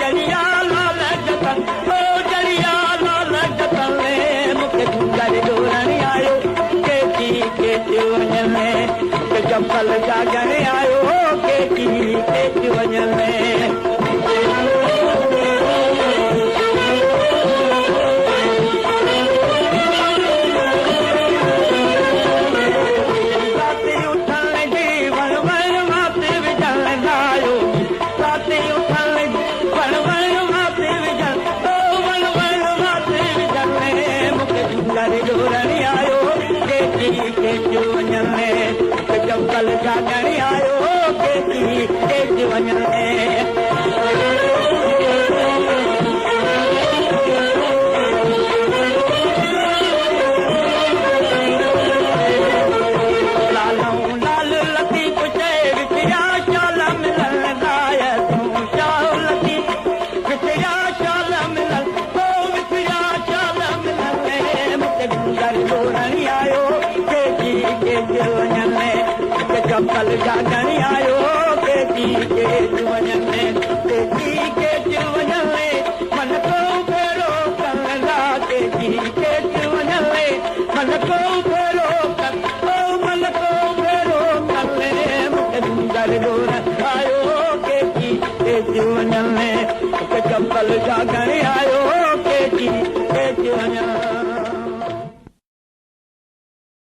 जरिया लाल जतन ओ जरिया लाल जतन मूंखे घुंघर ॾोरण आयो के वञण के चंपल जागण आयो के वञण चंपल जागण आयो के वञण लालूं लाल लती पुछे विछया शाल मिलन लाइ तूं शाह लती विछया शाल मिलन ओ विछया शाल मिलन मूंखे घुंघर ॾोरण आयो के वञण चंपल जागण आयो के वञण के वञण मन को फेरो कंदा के वञण मन को फेरो कन ओ मन को फेरो कन मूंखे घुंघर ॾोरण आयो के वञण चंपल जागण आयो के वञण